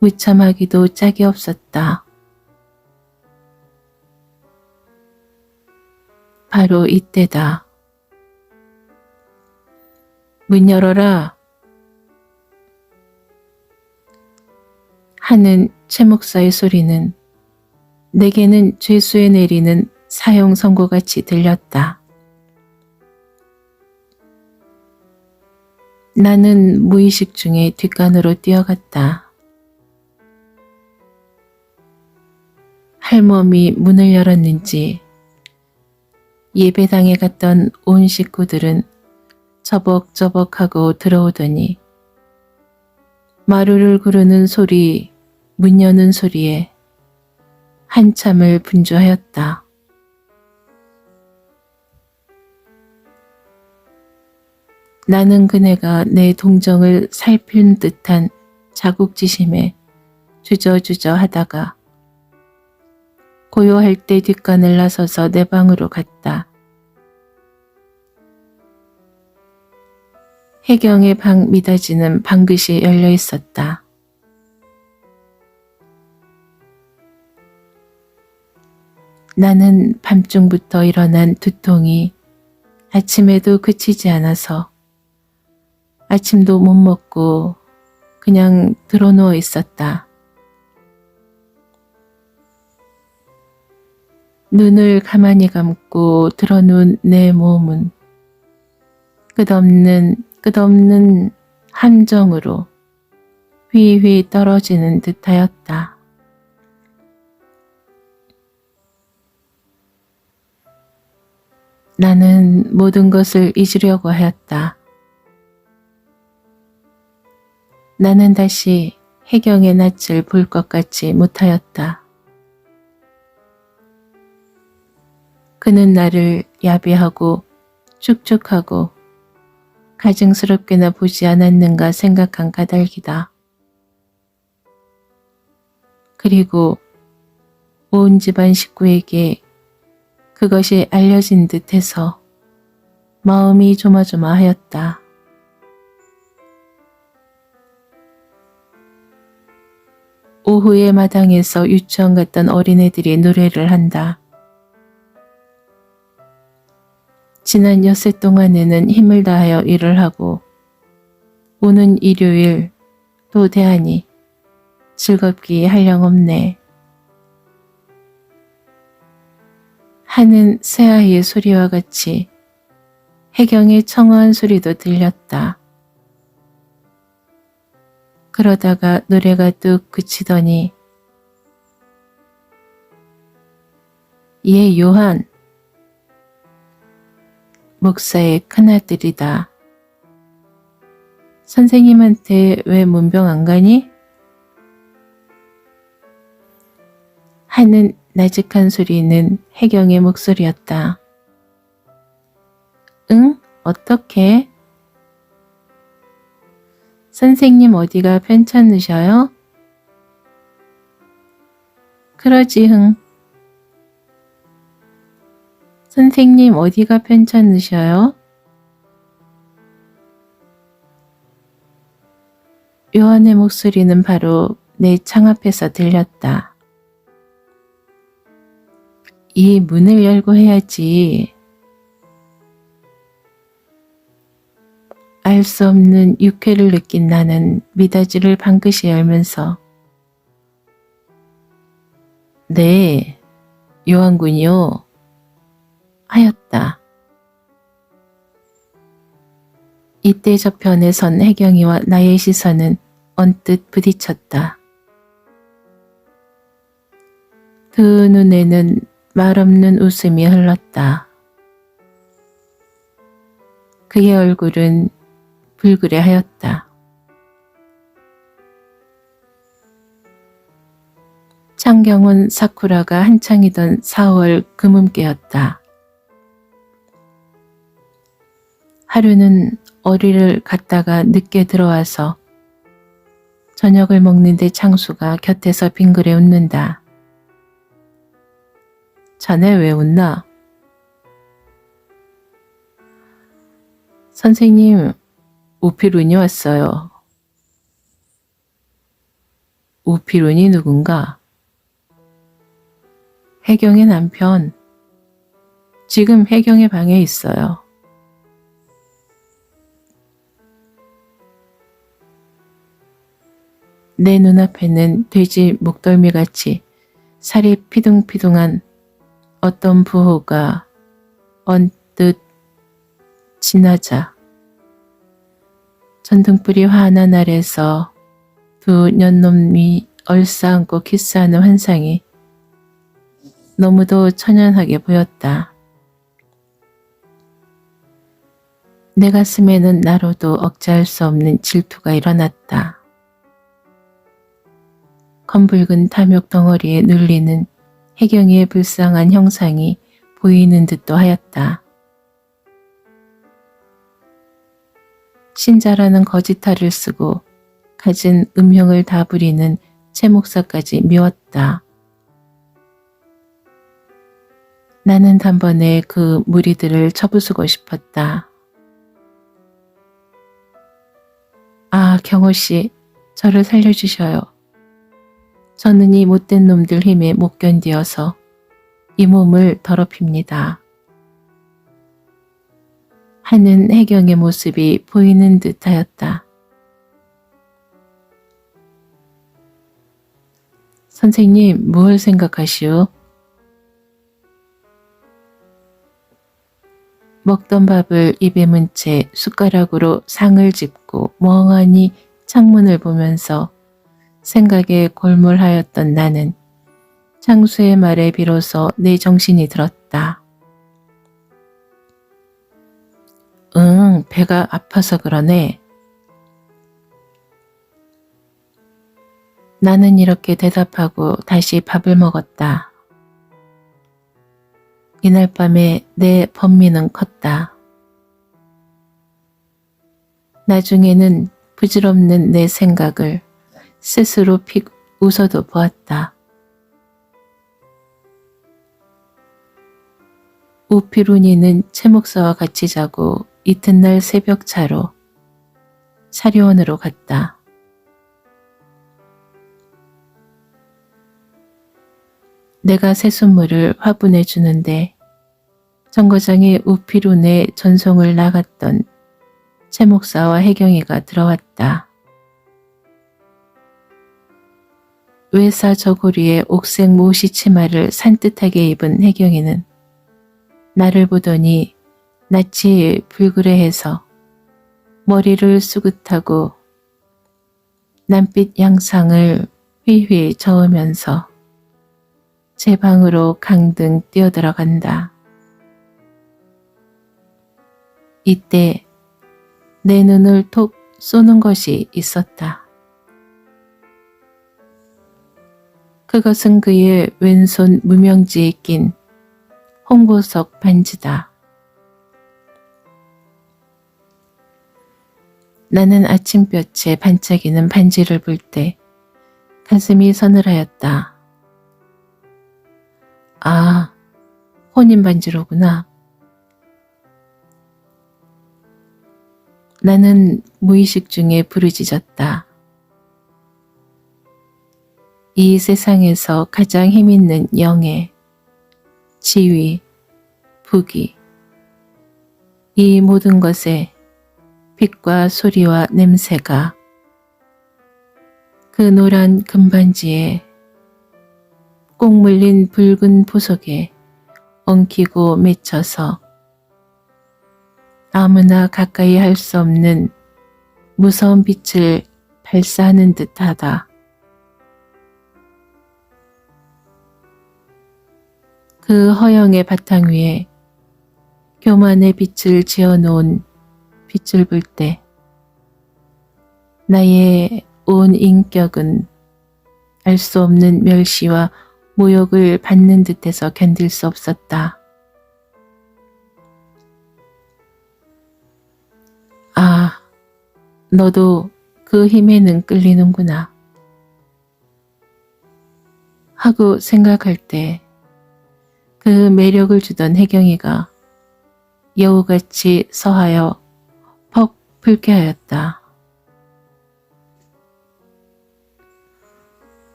무참하기도 짝이 없었다. 바로 이때다. 문 열어라 하는 최 목사의 소리는 내게는 죄수에 내리는 사형 선고같이 들렸다. 나는 무의식 중에 뒷간으로 뛰어갔다. 할멈이 문을 열었는지 예배당에 갔던 온 식구들은 저벅저벅하고 들어오더니 마루를 구르는 소리, 문 여는 소리에 한참을 분주하였다. 나는 그네가 내 동정을 살핀 듯한 자국지심에 주저주저 하다가 고요할 때 뒷간을 나서서 내 방으로 갔다. 혜경의 방 미닫이는 방긋이 열려 있었다. 나는 밤중부터 일어난 두통이 아침에도 그치지 않아서 아침도 못 먹고 그냥 드러누워 있었다. 눈을 가만히 감고 드러누운 내 몸은 끝없는 함정으로 휘휘 떨어지는 듯하였다. 나는 모든 것을 잊으려고 하였다. 나는 다시 혜경의 낯을 볼 것 같지 못하였다. 그는 나를 야비하고 축축하고 가증스럽게나 보지 않았는가 생각한 까닭이다. 그리고 온 집안 식구에게 그것이 알려진 듯해서 마음이 조마조마하였다. 오후에 마당에서 유치원 갔던 어린애들이 노래를 한다. 지난 엿새 동안에는 힘을 다하여 일을 하고 오는 일요일 또 대하니 즐겁기 한량없네. 하는 새아이의 소리와 같이 혜경의 청아한 소리도 들렸다. 그러다가 노래가 뚝 그치더니 얘 요한, 목사의 큰아들이다. 선생님한테 왜 문병 안 가니? 하는 나직한 소리는 혜경의 목소리였다. 응? 어떻게? 선생님 어디가 편찮으셔요? 그러지 흥. 선생님 어디가 편찮으셔요? 요한의 목소리는 바로 내 창 앞에서 들렸다. 이 문을 열고 해야지. 알 수 없는 유쾌를 느낀 나는 미닫이를 방긋이 열면서 네, 요한군이요. 하였다. 이때 저편에 선 혜경이와 나의 시선은 언뜻 부딪혔다. 두 눈에는 말없는 웃음이 흘렀다. 그의 얼굴은 불그레하였다. 창경은 사쿠라가 한창이던 4월 금음께였다. 하루는 어리를 갔다가 늦게 들어와서 저녁을 먹는데 창수가 곁에서 빙그레 웃는다. 자네 왜 웃나? 선생님, 우피룬이 왔어요. 우피룬이 누군가? 혜경의 남편. 지금 혜경의 방에 있어요. 내 눈앞에는 돼지 목덜미같이 살이 피둥피둥한 어떤 부호가 언뜻 지나자 전등불이 환한 아래서 두 년놈이 얼싸안고 키스하는 환상이 너무도 천연하게 보였다. 내 가슴에는 나로도 억제할 수 없는 질투가 일어났다. 검붉은 탐욕 덩어리에 눌리는 혜경이의 불쌍한 형상이 보이는 듯도 하였다. 신자라는 거짓말을 쓰고 갖은 음흉을 다 부리는 채 목사까지 미웠다. 나는 단번에 그 무리들을 쳐부수고 싶었다. 아, 경호씨, 저를 살려주셔요. 저는 이 못된 놈들 힘에 못 견디어서 이 몸을 더럽힙니다. 하는 혜경의 모습이 보이는 듯하였다. 선생님, 무엇을 생각하시오? 먹던 밥을 입에 문 채 숟가락으로 상을 짚고 멍하니 창문을 보면서 생각에 골몰하였던 나는 창수의 말에 비로소 내 정신이 들었다. 응, 배가 아파서 그러네. 나는 이렇게 대답하고 다시 밥을 먹었다. 이날 밤에 내 번민은 컸다. 나중에는 부질없는 내 생각을 스스로 픽 웃어도 보았다. 우피룬이는 채 목사와 같이 자고 이튿날 새벽 차로 사료원으로 갔다. 내가 새순물을 화분해 주는데 정거장의 우피로 내 전송을 나갔던 최 목사와 혜경이가 들어왔다. 외사 저고리에 옥색 모시 치마를 산뜻하게 입은 혜경이는 나를 보더니 낯이 불그레해서 머리를 수긋하고 남빛 양상을 휘휘 저으면서 제 방으로 강등 뛰어들어간다. 이때 내 눈을 톡 쏘는 것이 있었다. 그것은 그의 왼손 무명지에 낀 홍보석 반지다. 나는 아침볕에 반짝이는 반지를 볼 때 가슴이 서늘하였다. 아, 혼인 반지로구나. 나는 무의식 중에 부르짖었다. 이 세상에서 가장 힘있는 영예, 지위, 부귀, 이 모든 것에 빛과 소리와 냄새가 그 노란 금반지에 꼭 물린 붉은 보석에 엉키고 맺혀서 아무나 가까이 할 수 없는 무서운 빛을 발사하는 듯하다. 그 허영의 바탕 위에 교만의 빛을 지어놓은 빛을 볼 때 나의 온 인격은 알 수 없는 멸시와 모욕을 받는 듯해서 견딜 수 없었다. 아, 너도 그 힘에는 끌리는구나 하고 생각할 때 그 매력을 주던 혜경이가 여우같이 서하여 퍽 불쾌하였다.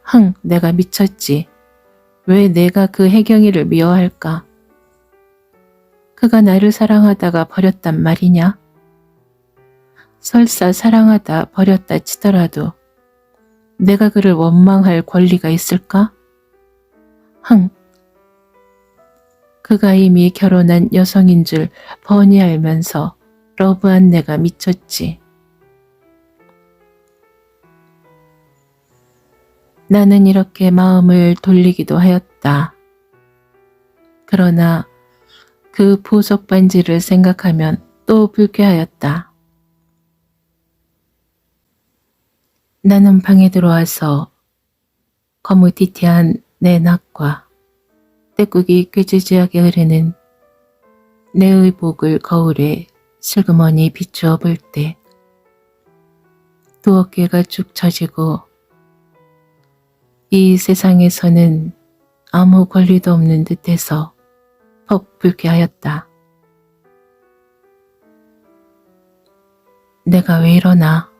흥, 내가 미쳤지. 왜 내가 그 혜경이를 미워할까? 그가 나를 사랑하다가 버렸단 말이냐? 설사 사랑하다 버렸다 치더라도 내가 그를 원망할 권리가 있을까? 흥, 그가 이미 결혼한 여성인 줄 뻔히 알면서 러브한 내가 미쳤지. 나는 이렇게 마음을 돌리기도 하였다. 그러나 그 보석 반지를 생각하면 또 불쾌하였다. 나는 방에 들어와서 거무튀튀한 내 낙과 때국이 꾀지지하게 흐르는 내 의복을 거울에 슬그머니 비추어 볼 때 두 어깨가 축 처지고 이 세상에서는 아무 권리도 없는 듯해서 퍽 불쾌하였다. 내가 왜 이러나?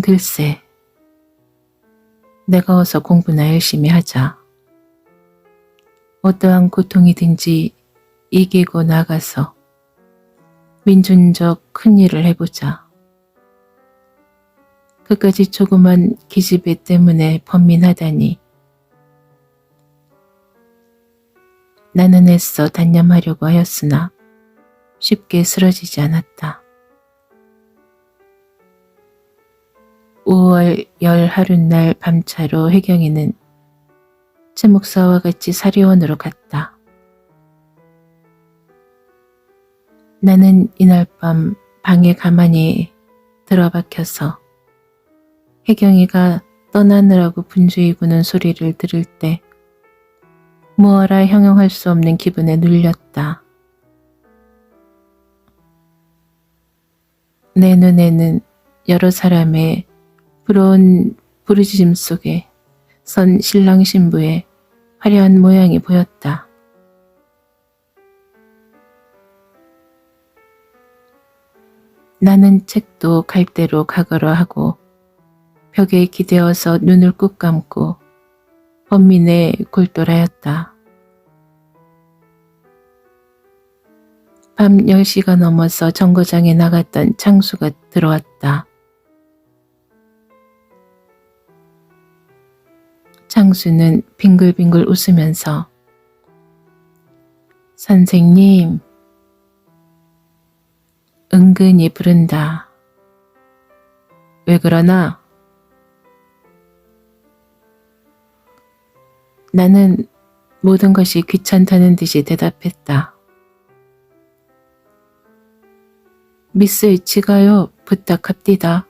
글쎄. 내가 어서 공부나 열심히 하자. 어떠한 고통이든지 이기고 나가서 민준적 큰 일을 해보자. 그까지 조그만 기집애 때문에 번민하다니. 나는 애써 단념하려고 하였으나 쉽게 쓰러지지 않았다. 5월 열 하룻날 밤차로 혜경이는 최 목사와 같이 사리원으로 갔다. 나는 이날 밤 방에 가만히 들어박혀서 혜경이가 떠나느라고 분주히 구는 소리를 들을 때 무어라 형용할 수 없는 기분에 눌렸다. 내 눈에는 여러 사람의 부러운 부르짖음 속에 선 신랑 신부의 화려한 모양이 보였다. 나는 책도 갈대로 각오를 하고 벽에 기대어서 눈을 꾹 감고 번민에 골똘하였다. 밤 10시가 넘어서 정거장에 나갔던 창수가 들어왔다. 창수는 빙글빙글 웃으면서 선생님, 은근히 부른다. 왜 그러나? 나는 모든 것이 귀찮다는 듯이 대답했다. 미스 H가요, 부탁합디다.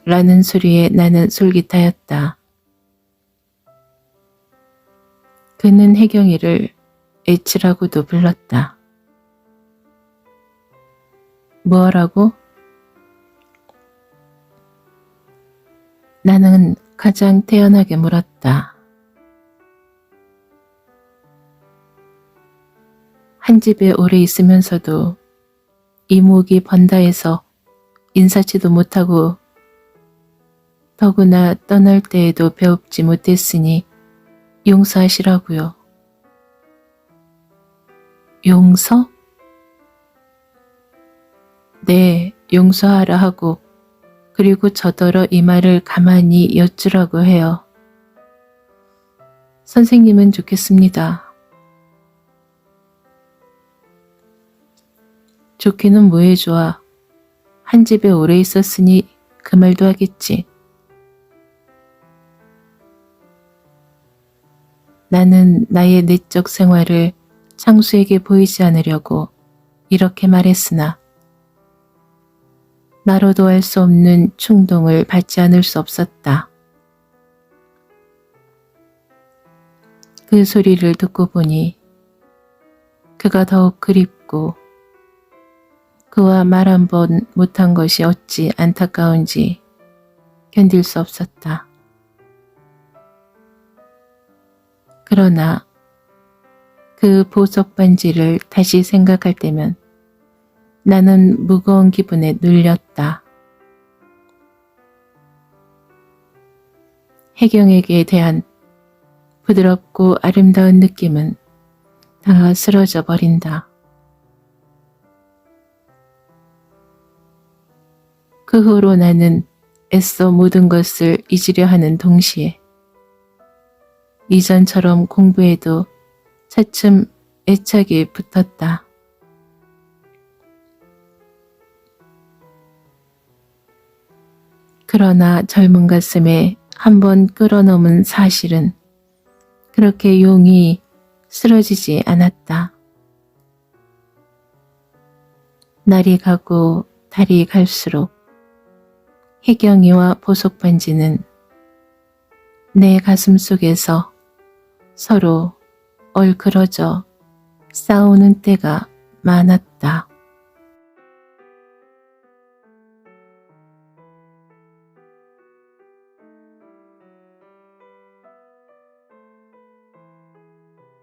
라는 소리에 나는 솔깃하였다. 그는 혜경이를 H라고도 불렀다. 뭐라고? 나는 가장 태연하게 물었다. 한 집에 오래 있으면서도 이목이 번다 해서 인사치도 못하고 더구나 떠날 때에도 배웁지 못했으니 용서하시라고요. 용서? 네, 용서하라 하고 그리고 저더러 이 말을 가만히 여쭈라고 해요. 선생님은 좋겠습니다. 좋기는 뭐에 좋아. 한 집에 오래 있었으니 그 말도 하겠지. 나는 나의 내적 생활을 창수에게 보이지 않으려고 이렇게 말했으나 나로도 알 수 없는 충동을 받지 않을 수 없었다. 그 소리를 듣고 보니 그가 더욱 그립고 그와 말 한 번 못한 것이 어찌 안타까운지 견딜 수 없었다. 그러나 그 보석 반지를 다시 생각할 때면 나는 무거운 기분에 눌렸다. 혜경에게 대한 부드럽고 아름다운 느낌은 다 쓰러져 버린다. 그 후로 나는 애써 모든 것을 잊으려 하는 동시에 이전처럼 공부에도 차츰 애착이 붙었다. 그러나 젊은 가슴에 한번 끌어넘은 사실은 그렇게 용이 쓰러지지 않았다. 날이 가고 달이 갈수록 혜경이와 보석 반지는 내 가슴 속에서 서로 얼그러져 싸우는 때가 많았다.